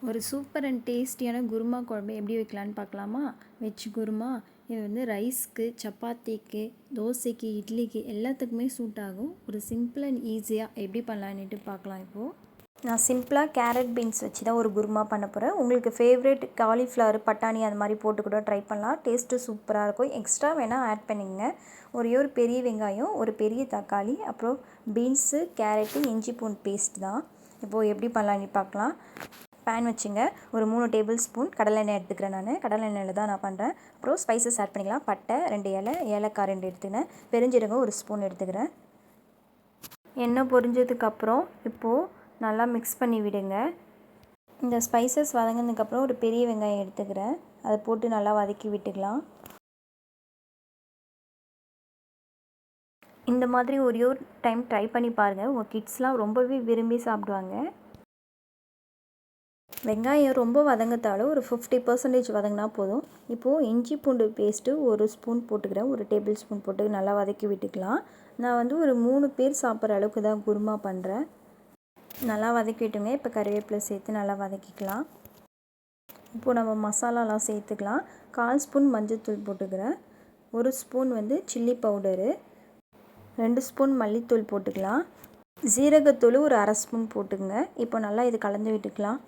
ஒரு super and டேஸ்டியான குருமா குழம்பு எப்படி வைக்கலான்னு பார்க்கலாமா? வெஜ் குருமா. இது வந்து ரைஸ்க்கு, சப்பாத்திக்கு, தோசைக்கு, இட்லிக்கு எல்லாத்துக்குமே சூட் ஆகும். ஒரு சிம்பிள் அண்ட் ஈஸியாக எப்படி பண்ணலான்ட்டு பார்க்கலாம் இப்போது. நான் சிம்பிளாக கேரட் பீன்ஸ் வச்சு தான் ஒரு குருமா பண்ண போகிறேன். உங்களுக்கு ஃபேவரட் காலிஃப்ளவர், பட்டாணி அது மாதிரி போட்டு கூட ட்ரை பண்ணலாம். டேஸ்ட்டு சூப்பராக இருக்கும். எக்ஸ்ட்ரா வேணால் ஆட் பண்ணிங்க. ஒரே ஒரு பெரிய வெங்காயம், ஒரு பெரிய தக்காளி, அப்புறம் பீன்ஸு, கேரட்டு, இஞ்சி பூண்டு பேஸ்ட் தான். இப்போது எப்படி பண்ணலான்னு பார்க்கலாம். பேன் வச்சுங்க. ஒரு 3 டேபிள் ஸ்பூன் கடலை எண்ணெய் எடுத்துக்கிறேன். கடலை எண்ணெயில் தான் நான் பண்ணுறேன். அப்புறம் ஸ்பைசஸ் ஆட் பண்ணிக்கலாம். பட்டை 2 இலை, ஏலக்காய் 2 எடுத்துக்கிறேன். பெருஞ்சீரகம் 1 ஸ்பூன் எடுத்துக்கிறேன். எண்ணெய் பொரிஞ்சதுக்கப்புறம் இப்போது நல்லா மிக்ஸ் பண்ணி விடுங்க. இந்த ஸ்பைசஸ் வதங்கினதுக்கப்புறம் ஒரு பெரிய வெங்காயம் எடுத்துக்கிறேன். அதை போட்டு நல்லா வதக்கி விட்டுக்கலாம். இந்த மாதிரி ஒரே ஒரு டைம் ட்ரை பண்ணி பாருங்கள். உங்கள் கிட்ஸ்லாம் ரொம்பவே விரும்பி சாப்பிடுவாங்க. வெங்காயம் ரொம்ப வதங்கத்தாலும் ஒரு 50% வதங்கினா போதும். இப்போது இஞ்சி பூண்டு பேஸ்ட்டு 1 ஸ்பூன் போட்டுக்கிறேன். 1 டேபிள் ஸ்பூன் போட்டு நல்லா வதக்கி விட்டுக்கலாம். நான் வந்து ஒரு 3 பேர் சாப்பிட்ற அளவுக்கு தான் குருமா பண்ணுறேன். நல்லா வதக்கி விட்டுங்க. இப்போ கறிவேப்பிலை சேர்த்து நல்லா வதக்கிக்கலாம். இப்போது நம்ம மசாலாலாம் சேர்த்துக்கலாம். 1/4 ஸ்பூன் மஞ்சள்தூள் போட்டுக்கிறேன். 1 ஸ்பூன் வந்து சில்லி பவுடரு, 2 ஸ்பூன் மல்லித்தூள் போட்டுக்கலாம். ஜீரகத்தூள் ஒரு 1/2 ஸ்பூன் போட்டுங்க. இப்போ நல்லா இது கலந்து விட்டுக்கலாம்.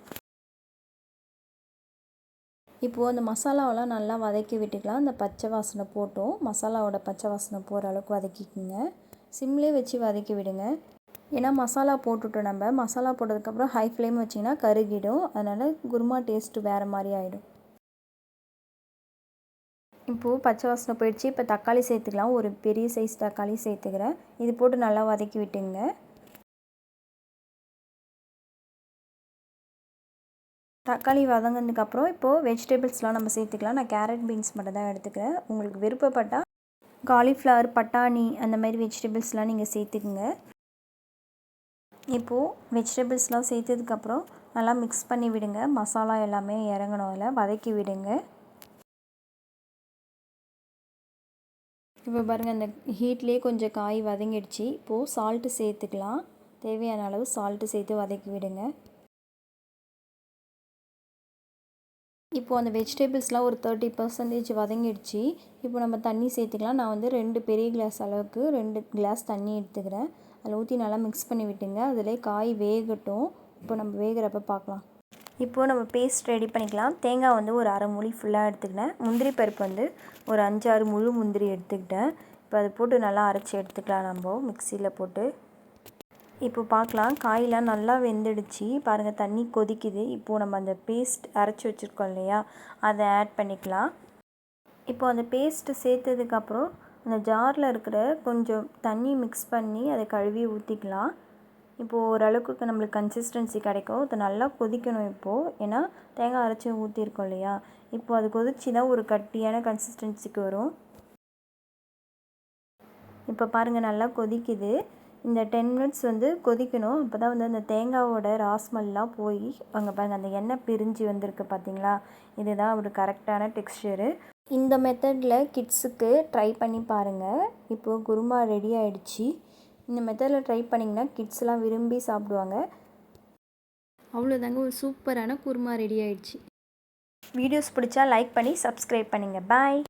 இப்போது அந்த மசாலாவெல்லாம் நல்லா வதக்கி விட்டுக்கலாம். அந்த பச்சை வாசனை போட்டோம். மசாலாவோட பச்சை வாசனை போகிற அளவுக்கு வதக்கிக்குங்க. சிம்லேயே வச்சு வதக்கி விடுங்க. ஏன்னா மசாலா போட்டுவிட்டோம் நம்ம. மசாலா போட்டதுக்கப்புறம் ஹை ஃப்ளேம் வச்சிங்கன்னா கருகிடும். அதனால் குருமா டேஸ்ட்டு வேறு மாதிரி ஆகிடும். இப்போது பச்சை வாசனை போயிடுச்சு. இப்போ தக்காளி சேர்த்துக்கலாம். ஒரு பெரிய சைஸ் தக்காளி சேர்த்துக்கிறேன். இது போட்டு நல்லா வதக்கி விட்டுங்க. தக்காளி வதங்கினதுக்கப்புறம் இப்போது வெஜிடபிள்ஸ்லாம் நம்ம சேர்த்துக்கலாம். நான் கேரட் பீன்ஸ் மட்டும் தான் எடுத்துக்கிறேன். உங்களுக்கு விருப்பப்பட்டால் காலிஃப்ளவர், பட்டாணி அந்த மாதிரி வெஜிடபிள்ஸ்லாம் நீங்கள் சேர்த்துக்குங்க. இப்போது வெஜிடபிள்ஸ்லாம் சேர்த்ததுக்கப்புறம் நல்லா மிக்ஸ் பண்ணி விடுங்க. மசாலா எல்லாமே இறங்கணும், அதில் வதக்கி விடுங்க. இப்போ பாருங்கள், அந்த ஹீட்லேயே கொஞ்சம் காய் வதங்கிடுச்சு. இப்போது சால்ட்டு சேர்த்துக்கலாம். தேவையான அளவு சால்ட்டு சேர்த்து வதக்கி விடுங்க. இப்போது அந்த வெஜிடபிள்ஸ்லாம் ஒரு 30% வதங்கிடுச்சு. இப்போ நம்ம தண்ணி சேர்த்துக்கலாம். நான் வந்து 2 பெரிய கிளாஸ் அளவுக்கு 2 கிளாஸ் தண்ணி எடுத்துக்கிறேன். அதில் ஊற்றி நல்லா மிக்ஸ் பண்ணி விட்டுங்க. அதிலே காய் வேகட்டும். இப்போ நம்ம வேகிறப்ப பார்க்கலாம். இப்போது நம்ம பேஸ்ட் ரெடி பண்ணிக்கலாம். தேங்காய் வந்து ஒரு 1/2 மூடி ஃபுல்லாக எடுத்துக்கிட்டேன். முந்திரி பருப்பு வந்து ஒரு 5-6 முழு முந்திரி எடுத்துக்கிட்டேன். இப்போ அதை போட்டு நல்லா அரைச்சி எடுத்துக்கலாம் நம்ம மிக்சியில் போட்டு. இப்போ பார்க்கலாம், காயெலாம் நல்லா வெந்துடுச்சு. பாருங்கள், தண்ணி கொதிக்குது. இப்போது நம்ம அந்த பேஸ்ட் அரைச்சி வச்சுருக்கோம் இல்லையா, அதை ஆட் பண்ணிக்கலாம். இப்போது அந்த பேஸ்ட்டு சேர்த்ததுக்கப்புறம் அந்த ஜாரில் இருக்கிற கொஞ்சம் தண்ணி மிக்ஸ் பண்ணி அதை கழுவி ஊற்றிக்கலாம். இப்போது ஓரளவுக்கு நம்மளுக்கு கன்சிஸ்டன்சி கிடைக்கும். அதை நல்லா கொதிக்கணும் இப்போது. ஏன்னா தேங்காய் அரைச்சி ஊற்றிருக்கோம் இல்லையா. இப்போது அது கொதிச்சு தான் ஒரு கட்டியான கன்சிஸ்டன்சிக்கு வரும். இப்போ பாருங்கள், நல்லா கொதிக்குது. இந்த 10 மினிட்ஸ் வந்து கொதிக்கணும். அப்போ தான் வந்து அந்த தேங்காவோட ராஸ்மெல்லாம் போய் அங்கே பாருங்கள், அந்த எண்ணெய் பிரிஞ்சு வந்திருக்கு பார்த்தீங்களா. இதுதான் ஒரு கரெக்டான டெக்ஸ்சரு. இந்த மெத்தடில் கிட்ஸுக்கு ட்ரை பண்ணி பாருங்கள். இப்போது குருமா ரெடி ஆகிடுச்சு. இந்த மெத்தடில் ட்ரை பண்ணிங்கன்னா கிட்ஸ்லாம் விரும்பி சாப்பிடுவாங்க. அவ்வளோதாங்க, ஒரு சூப்பரான குருமா ரெடி ஆகிடுச்சு. வீடியோஸ் பிடிச்சா லைக் பண்ணி சப்ஸ்கிரைப் பண்ணுங்கள். பாய்.